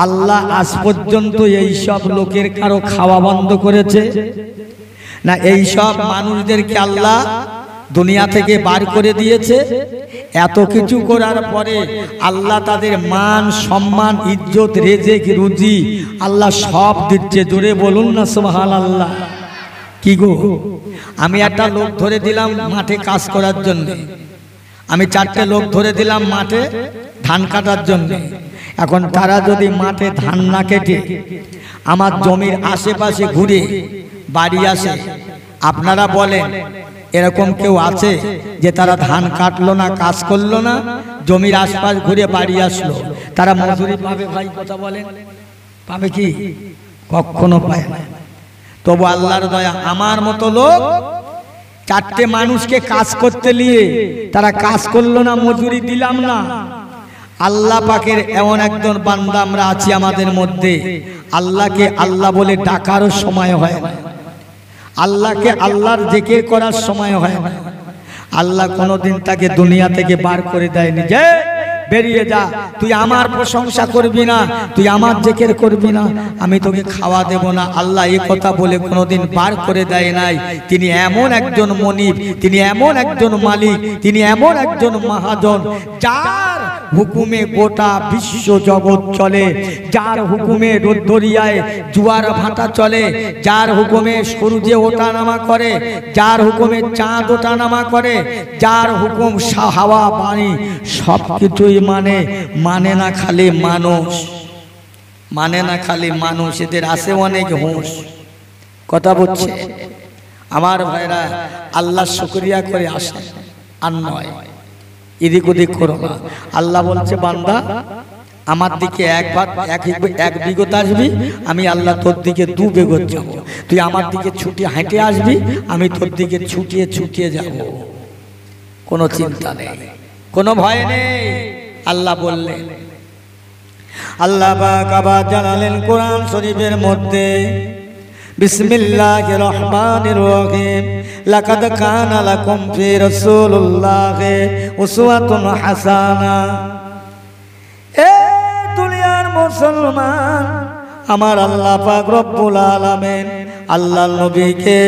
আল্লাহ আজ পর্যন্ত এই সব লোকের কারো খাওয়া বন্ধ করেছে না? এই সব মানুষদেরকে আল্লাহ দুনিয়া থেকে বার করে দিয়েছে। এত কিছু করার পরে আল্লাহ তাদের মান, সম্মান, ইজ্জত, রেজেক, রুজি আল্লাহ সব দিচ্ছে। জোরে বলুন না সুবহানাল্লাহ। কি গো, আমি একটা লোক ধরে দিলাম মাঠে কাজ করার জন্য, আমি 4টে লোক ধরে দিলাম মাঠে ধান কাটার জন্য। এখন তারা যদি মাঠে ধান না কেটে আমার জমির আশেপাশে ঘুরে বাড়ি আসে, আপনারা বলেন এরকম কেউ আছে যে তারা ধান কাটলো না, কাজ করলো না, জমির আশপাশ ঘুরে বাড়ি আসলো, তারা মজুরি পাবে? ভাই কথা বলেন, পাবে কি? কখনো পায় না। তবু আল্লাহর দয়া, আমার মতো লোক 4টে মানুষকে কাজ করতে নিয়ে তারা কাজ করলো না, মজুরি দিলাম না। আল্লাহ পাকের এমন একজন বান্দা আমরা আছি আমাদের মধ্যে, আল্লাহকে আল্লাহ বলে ডাকারও সময় হয় না, আল্লাহকে আল্লাহর জিকির করার সময় হয় না। আল্লাহ কোনোদিন তাকে দুনিয়া থেকে বার করে দেয়নি যে বেরিয়ে যা, তুই আমার প্রশংসা করবি না, তুই আমার জিকির করবি না, আমি তোকে খাওয়া দেব না। আল্লাহ এই কথা বলে কোনোদিন বার করে দেয় নাই। তিনি এমন একজন মনিব, তিনি এমন একজন মালিক, তিনি এমন একজন মহাজন, যার হুকুমে গোটা বিশ্ব জগৎ চলে, যার হুকুমে দরিয়ায় জোয়ার ভাটা চলে, যার হুকুমে সূর্যে ওঠা নামা করে, যার হুকুমে চাঁদ ওঠা নামা করে, যার হুকুম হাওয়া পানি সব কিছুই মানে না খালি মানুষ, মানে না খালি মানুষ, এদের আছে অনেক হুঁশ। কথা বলছে আমার ভাইরা, আল্লাহ শুকরিয়া করে আসে আর নয় এদিক ওদিক করো না। আল্লাহ বলছে, বান্দা আমার দিকে এক বিগত আসবি, আমি আল্লাহ তোর দিকে 2 বিগত যাব। তুই আমার দিকে ছুটে হেঁটে আসবি, আমি তোর দিকে ছুটিয়ে ছুটিয়ে যাব। কোনো চিন্তা নেই, কোনো ভয় নেই। আল্লাহ বললেন, আল্লাহ পাক আবার জানালেন কোরআন শরীফের মধ্যে, বিসমিল্লাহির রহমানির রহিম, লাকাদ কানা লাকুম ফি রাসূলিল্লাহি উসওয়াতুন হাসানাহ। এ মুসলমান, আমার আল্লাহ পাক রব্বুল আলামিন আল্লাহর নবীকে,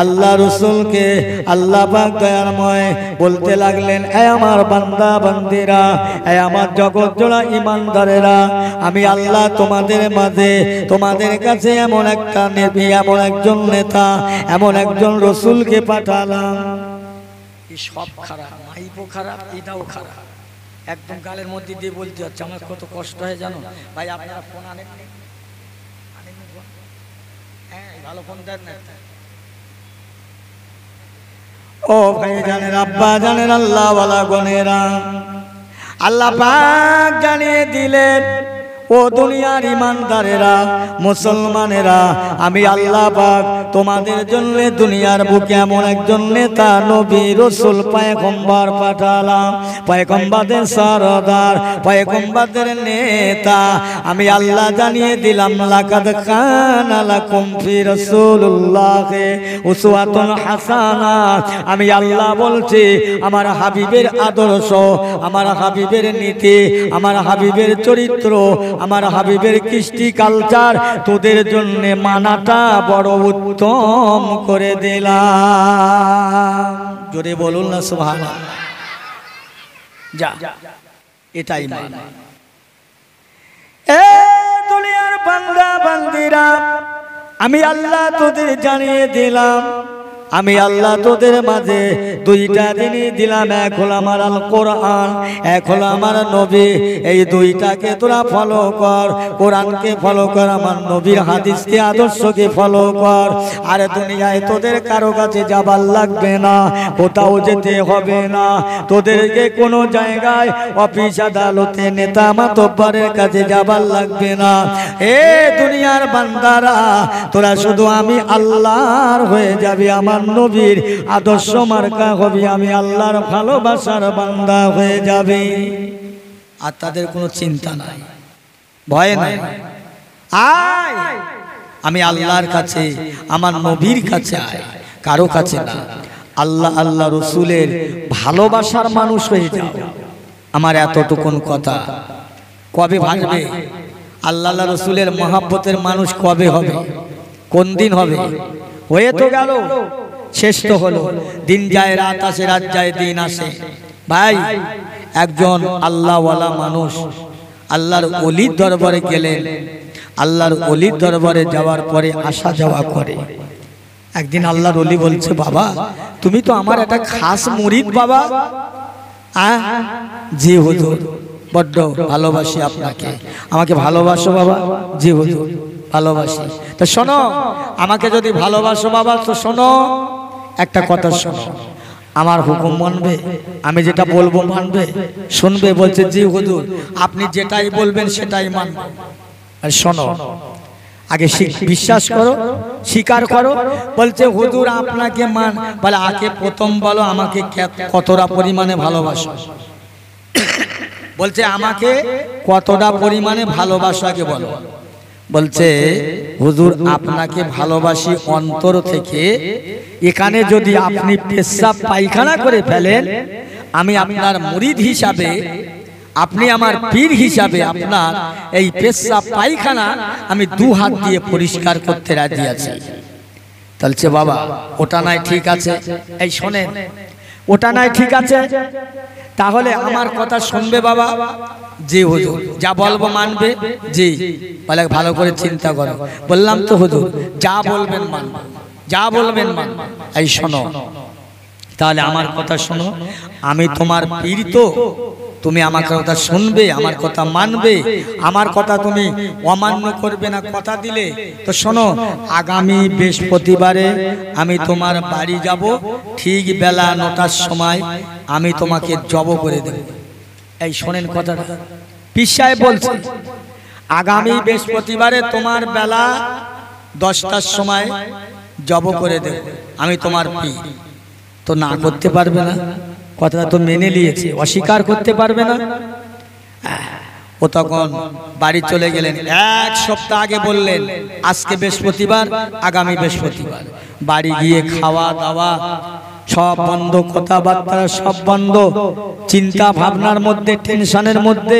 আল্লাহ রাসূলকে আল্লাহ পাক দয়াময় বলতে লাগলেন, এ আমার বান্দা বান্দিরা, এ আমার জগৎ জোড়া ঈমানদারেরা, আমি আল্লাহ তোমাদের মাঝে, তোমাদের কাছে এমন একটা নবী, এমন একজন নেতা, এমন একজন রাসূলকে পাঠালাম। এই সব খারাপ, মাইপও খারাপ, এটাও খারাপ, একদম গালের মধ্যে দিয়ে বলতে হচ্ছে। আমার কত কষ্ট হয় জানো ভাই। আপনারা ফোন আনেন, ভালো ফোন দেন না। ও ভাই জানেন, আব্বা জানেন, আল্লাহ ওয়ালা গনেরা, আল্লাহ পাক জানিয়ে দিলেন, ও দুনিয়ার ঈমানদারেরা, মুসলমানেরা, আমি আল্লাহ পাক তোমাদের জন্য দুনিয়ার বুকে এমন একজন নেতা, নবী, রাসূল, পয়গম্বর পাঠালাম। পয়গম্বরদের সরদার, পয়গম্বরদের নেতা আমি আল্লাহ জানিয়ে দিলাম, লাকাদ কানা লাকুম ফি রাসূলিল্লাহি উসওয়াতুন হাসানা। আমি আল্লাহ বলছি, আমার হাবিবের আদর্শ, আমার হাবিবের নীতি, আমার হাবিবের চরিত্র, আমার হাবিবের কৃষ্টি কালচার তোদের জন্য মানাটা বড় উত্তম করে দিলাম। জোরে বলুন না সুবহানাল্লাহ। যা, এটাই মান। এ দুনিয়ার বান্দা বান্দিরা, আমি আল্লাহ তোদের জানিয়ে দিলাম, আমি আল্লাহ তোদের মাঝে দুইটা জিনিস দিলাম, এক হলো আমার আল কোরআন, এক হলো আমার নবী। এই দুইটাকে তোরা ফলো কর, কোরআনকে ফলো কর, আমার নবীর হাদিসকে, আদর্শকে ফলো কর। আর দুনিয়ায় তোদের কারো কাছে যাবার লাগবে না, কোথাও যেতে হবে না, তোদেরকে কোনো জায়গায় অফিস আদালতে নেতা মাতব্বরের কাছে যাবার লাগবে না। এ দুনিয়ার বান্দারা, তোরা শুধু আমি আল্লাহর হয়ে যাবি, আমার নবীর আদর্শ মার্কা হবি, আমি আল্লাহর ভালোবাসার বান্দা হয়ে যাবে। আর তাদের কোনো চিন্তা নাই, ভয় নাই। আয় আমি আল্লাহর কাছে, আমার নবীর কাছে আয়, কারো কাছে না। আল্লাহ আল্লাহ রসুলের ভালোবাসার মানুষ হয়ে যাও। আমার এতটুকুন কথা। কবে ভাঙবে? আল্লাহ আল্লাহ রসুলের মহাব্বতের মানুষ কবে হবে? কোন দিন হবে? হয়ে তো গেল, শেষ তো হলো। দিন যায়, রাত আসে, রাত যায়, দিন আসে। ভাই, একজন আল্লাহওয়ালা মানুষ আল্লাহর ওলির দরবারে গেলেন। আল্লাহর ওলির দরবারে যাওয়ার পরে আসা যাওয়া করে। একদিন আল্লাহর ওলি বলছে, বাবা তুমি তো আমার একটা খাস মুরিদ বাবা। জি হুজুর, বড্ড ভালোবাসি আপনাকে। আমাকে ভালোবাসো বাবা? জি হুজুর ভালোবাসি। তো শোনো, আমাকে যদি ভালোবাসো বাবা, তো শোনো একটা কথা, শোনো, আমার হুকুম মানবে? আমি যেটা বলবো মানবে? শুনবে? বলছে জি হুজুর, আপনি যেটাই বলবেন সেটাই মানব। আর শোনো, আগে বিশ্বাস করো, স্বীকার করো। বলছে হুজুর আপনাকে মান, বলে আগে প্রথম বলো আমাকে কতটা পরিমাণে ভালোবাসো। বলছে আমাকে কতটা পরিমাণে ভালোবাসো আগে বলো। বলছে হুজুর আপনাকে ভালোবাসি অন্তর থেকে। এখানে যদি আপনি পেশাব পায়খানা করে ফেলেন, আমি আপনার মুরিদ হিসাবে, আপনি আমার পীর হিসাবে, আপনার এই পেশাব পায়খানা আমি 2 হাত দিয়ে পরিষ্কার করতে রাজি আছি। বলছে বাবা ওটা নাই, ঠিক আছে। এই শোনেন, ওটা নাই, ঠিক আছে, তাহলে আমার কথা শুনবে বাবা? জি হুজুর, যা বলবো মানবে? জি। বলে ভালো করে চিন্তা করো। বললাম তো হুজুর, যা বলবেন মানব, যা বলবেন মানব। এই শোনো, তাহলে আমার কথা শোনো, আমি তোমার পীর, তো তুমি আমার কথা শুনবে, আমার কথা মানবে, আমার কথা তুমি অমান্য করবে না, কথা দিলে। তো শোনো, আগামী বৃহস্পতিবারে আমি তোমার বাড়ি যাব, ঠিক বেলা 9টার সময় আমি তোমাকে জব করে দেব। এই শোনেন কথাটা, পীর সাহেব বলছে আগামী বৃহস্পতিবারে তোমার বেলা 10টার সময় জব করে দেব, আমি তোমার পীর। তো না করতে পারবে না, কথাটা তো মেনে নিয়েছে, অস্বীকার করতে পারবে না। ও তখন বাড়ি চলে গেলেন। 1 সপ্তাহ আগে বললেন আজকে বৃহস্পতিবার, আগামী বৃহস্পতিবার। বাড়ি গিয়ে খাওয়া দাওয়া সব বন্ধ, কথাবার্তা সব বন্ধ, চিন্তা ভাবনার মধ্যে, টেনশনের মধ্যে।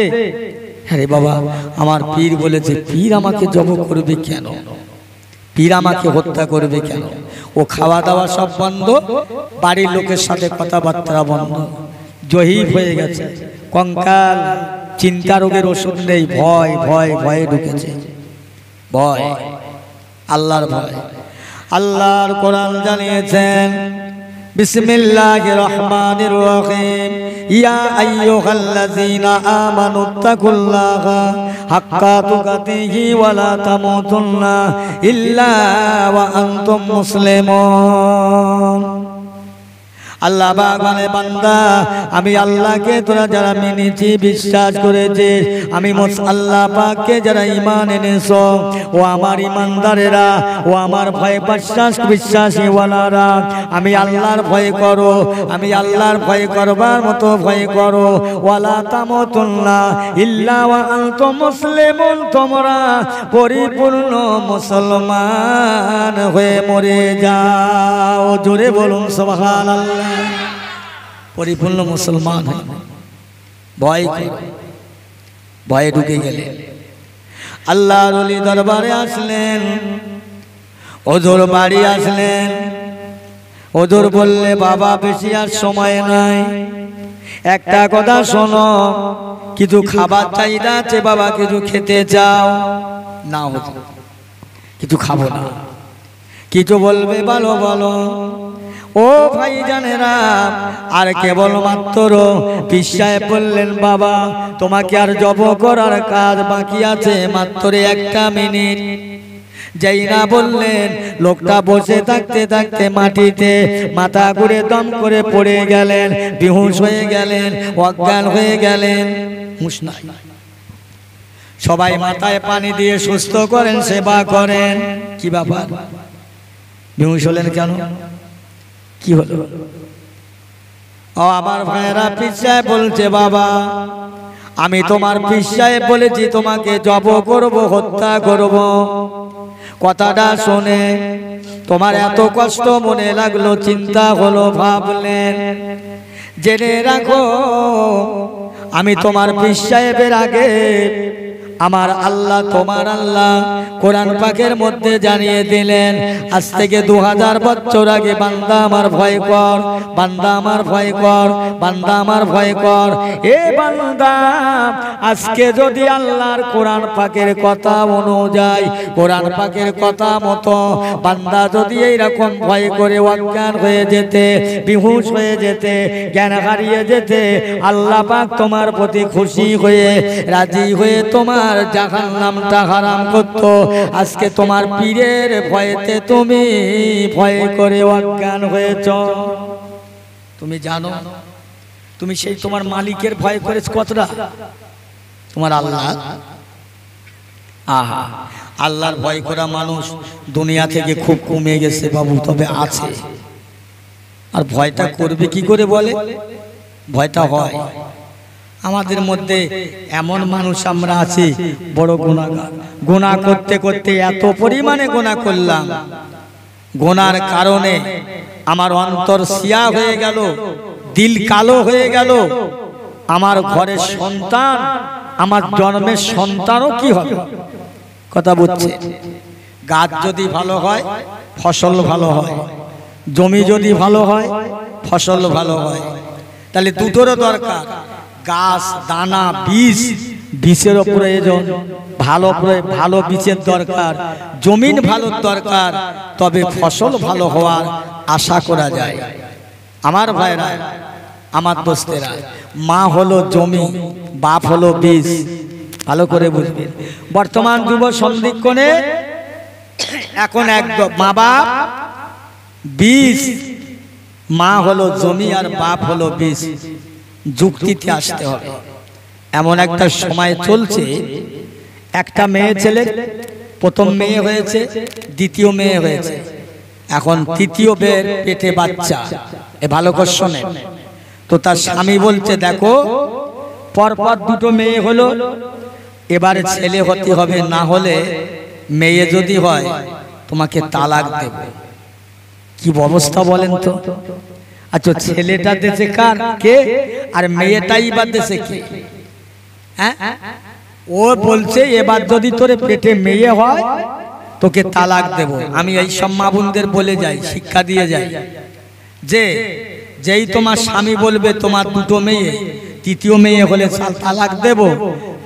আরে বাবা, আমার পীর বলেছে, পীর আমাকে জব করবে কেন, পীর আমাকে হত্যা করবে কেন? ও খাওয়া দাওয়া সব বন্ধ, বাড়ির লোকের সাথে কথাবার্তা বন্ধ, জহিব হয়ে গেছে, কঙ্কাল, চিন্তা রোগের ওষুধ নেই, ভয় ভয় ভয়ে ঢুকেছে, ভয়, আল্লাহর ভয়। আল্লাহর কোরআন জানিয়েছেন, বিসমিল্লাহির রহমানির রহিম, ইয়া আইয়ুহাল্লাযীনা আমানুত্তাকুল্লাহা হাক্কা তুকাতিহি ওয়া লা তামুতুন্না ইল্লা ওয়া আনতুম মুসলিমুন। আল্লাহ বাগানে বান্দা, আমি আল্লাহকে তোরা যারা মেনেছি, বিশ্বাস করেছে, আমি আল্লাহ পাককে যারা ঈমান এনেছো, ও আমার ঈমানদারেরা, ও আমার ভয় বিশ্বাসী ওয়ালারা, আমি আল্লাহর ভয় করো, আমি আল্লাহর ভয় করবার মতো ভয় করো। ওয়ালা তামুতুন্না ইল্লা ওয়া আনতুম মুসলিমুন, তোমরা পরিপূর্ণ মুসলমান হয়ে মরে যাও। জোরে বলুন সুবহানাল্লাহ। পরিপূর্ণ মুসলমান হয়, ভয় ভয়ে ঢুকে গেলে আল্লাহর ওলি দরবারে আসলেন, ওজোর বাড়ি আসলেন। ওজোর বললে, বাবা বেশি আর সময় নাই, একটা কথা শোনো, কিছু খাবার চাহিদা আছে বাবা, কিছু খেতে চাও? না হুজুর, কিছু খাবো না। কিছু বলবে বলো বলো। ও ভাই জানেরা, আর কেবল মাত্র পীর সাহেব বললেন, বাবা তোমাকে আর জব করার কাজ বাকি আছে মাত্র 1 মিনিট। যেই না বললেন, লোকটা বসে থাকতে থাকতে মাটিতে মাথা ঘুরে দম করে পড়ে গেলেন, বেহুশ হয়ে গেলেন, অজ্ঞান হয়ে গেলেন, হুঁশ নাই। সবাই মাথায় পানি দিয়ে সুস্থ করেন, সেবা করেন। কি ব্যাপার, বেহুশ হলেন কেন, কি হলো? ও আমার ভাইরা, পীর সাহেব বলছে, বাবা আমি তোমার পীর সাহেব বলেছি তোমাকে জব করব, হত্যা করব। কথাটা শুনে তোমার এত কষ্ট মনে লাগলো, চিন্তা হলো, ভাবলেন, জেনে রাখো আমি তোমার পীর সাহেবের আগে আমার আল্লাহ, তোমার আল্লাহ কোরআন পাকের মধ্যে জানিয়ে দিলেন, আজ থেকে 2000 বছর আগে, বান্দা আমার ভয় কর, বান্দা আমার ভয় কর, বান্দা আমার ভয় কর। এ বান্দা, আজকে যদি আল্লাহর কোরআন পাকের কথা অনুযায়ী, কোরআন পাকের কথা মতো বান্দা যদি এইরকম ভয় করে অজ্ঞান হয়ে যেতে, বেহুশ হয়ে যেতে, জ্ঞান হারিয়ে যেতে, আল্লাহ পাক তোমার প্রতি খুশি হয়ে, রাজি হয়ে তোমার জাহান্নামটা হারাম করত। আজকে তোমার পীরের ভয়েতে তুমি ভয় করে অজ্ঞান হয়েছ। তুমি জানো, তুমি সেই তোমার মালিকের ভয় করেছ কতটা? তোমার আল্লাহ, আহা, আল্লাহর ভয় করা মানুষ দুনিয়া থেকে খুব কমে গেছে বাবু, তবে আছে। আর ভয়টা করবে কি করে বলে? ভয়টা হয় আমাদের মধ্যে এমন মানুষ আমরা আছি, বড় গুনাহগার, গুনাহ করতে করতে এত পরিমাণে গুনাহ করলাম, গুনার কারণে আমার অন্তর সিয়া হয়ে গেল, দিল কালো হয়ে গেল। আমার ঘরের সন্তান, আমার জন্মের সন্তানও কি হবে? কথা বলছে, গাছ যদি ভালো হয় ফসল ভালো হয়, জমি যদি ভালো হয় ফসল ভালো হয়, তাহলে দুটোরও দরকার, গাছ, দানা, বীজ, বীজেরও প্রয়োজন, ভালো বীজের দরকার, জমিন ভালো দরকার, তবে ফসল ভালো হওয়ার আশা করা যায়। আমার ভাইরা, আমার দোস্তেরা, মা হলো জমি, বাপ হলো বীজ, ভালো করে বুঝবেন। বর্তমান যুব সন্ধিক্ষণে এখন একদম মা বাপ বীজ, মা হলো জমি আর বাপ হলো বীজ, যুক্তিতে আসতে হবে। এমন একটা সময় চলছে, একটা মেয়ে ছেলে, প্রথম মেয়ে হয়েছে, দ্বিতীয় মেয়ে হয়েছে, এখন তৃতীয় মেয়ের পেটে বাচ্চা। এ ভালো করে শোনেন তো। তার স্বামী বলছে, দেখো পরপর দুটো মেয়ে হলো, এবারে ছেলে হতে হবে, না হলে মেয়ে যদি হয় তোমাকে তালাক দেব। কি অবস্থা বলেন তো? আচ্ছা, ছেলেটা দেশে কার, কে? আর মেয়েটাই বা দেশে কে? হ্যাঁ, ও বলছে এবার যদি তোরে পেটে মেয়ে হয় তোকে তালাক দেব। আমি এই সব মা বোনদের বলে যাই, শিক্ষা দিয়ে যাই, যে যেই তোমার স্বামী বলবে তোমার দুটো মেয়ে, তৃতীয় মেয়ে হলে তালাক দেব,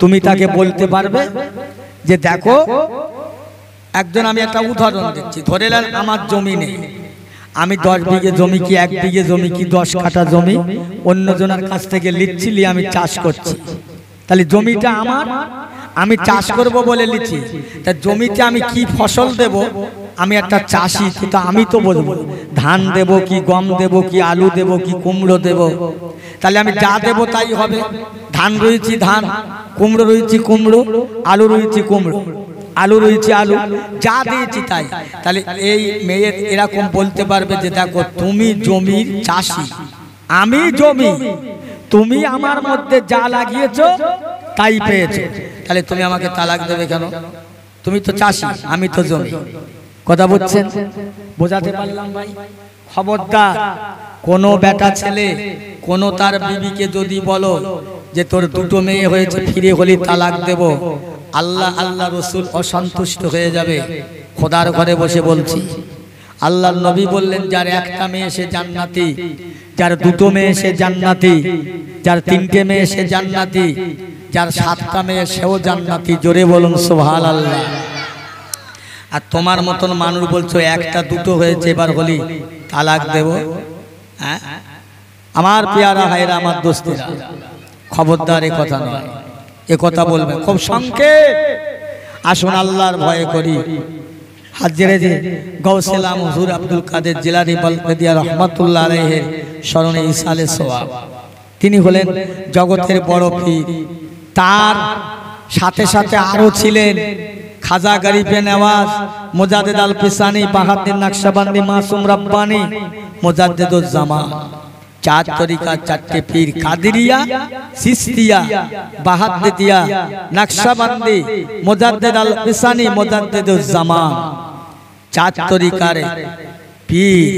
তুমি তাকে বলতে পারবে যে দেখো, একজন, আমি একটা উদাহরণ দিচ্ছি, ধরে নেন আমার জমি নেই, আমি 10 বিঘে জমি কি 1 বিঘে জমি কি 10 কাঠা জমি অন্যজনের কাছ থেকে লিচ্ছি, আমি চাষ করছি, তাহলে জমিটা আমার, আমি চাষ করব বলে লিচ্ছি, তা জমিতে আমি কি ফসল দেব, আমি একটা চাষি, কিন্তু আমি তো বলবো ধান দেব কি গম দেব কি আলু দেব কি কুমড়ো দেব, তাহলে আমি যা দেব তাই হবে। ধান রয়েছি ধান, কুমড়ো রয়েছি কুমড়ো, আলু রয়েছি কুমড়ো, আলু রয়েছে আলু, যা দিয়েছি তাই। তাহলে এই মেয়ে এরকম বলতে পারবে যে দেখো তুমি জমির চাষি, আমি জমি, তুমি আমার মধ্যে যা লাগিয়েছো তাই পেয়েছো, তাহলে তুমি আমাকে তালাক দেবে কেন? তুমি তো চাষি, আমি তো জমি। কথা বলছেন? বোঝাতে পারলাম ভাই? খবরদার কোনো বেটা ছেলে কোনো তার বিবিকে যদি বলো যে তোর দুটো মেয়ে হয়েছে ফিরে হলি তালাক দেব, আল্লাহ আল্লাহ রসুল অসন্তুষ্ট হয়ে যাবে। খোদার ঘরে বসে বলছি, আল্লাহর নবী বললেন যার একটা মেয়ে সে জান্নাতি, যার দুটো মেয়ে সে জান্নাতি, যার 3টে মেয়ে সে জান্নাতি, যার 7টা মেয়ে সেও জান্নাতি। জোরে বলুন সুবহানাল্লাহ। আর তোমার মতন মানুষ বলছো একটা দুটো হয়েছে এবার হলি তালাক দেব। হ্যাঁ আমার পেয়ারা ভাইরা, আমার দোস্তেরা, খবরদার এ কথা নয়, এ কথা বলবে খুব সংক্ষেপ। আসুন আল্লাহর ভয় করি। হাজরে যে গৌসেলাম হুজুর আব্দুল কাদের জিলানী বলকাদিয়া রহমাতুল্লাহ আলাইহির স্মরণে ইসালে সওয়াব, তিনি হলেন জগতের বড় পীর। তার সাথে সাথে আরো ছিলেন খাজা গরিবে নওয়াজ, মুজাদ্দিদ আল পিসানি, বাহাউদ্দিন নকশবন্দি, মাসুম রব্বানি, মুজাদ্দিদুজ জামান। 4 তরিকা 4টে পীর, কাদেরিয়া, চিশতিয়া, বাহাউদ্দিয়া, নকশবন্দি, মুজাদ্দিদ আল পিসানি, মুজাদ্দিদুজ জামান। 4 তরিকার পীর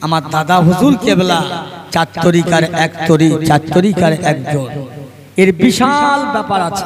আমার দাদা হুজুর কেবলা 4 তরিকার 1 তরি, 4 তরিকার একজন। এর বিশাল ব্যাপার আছে।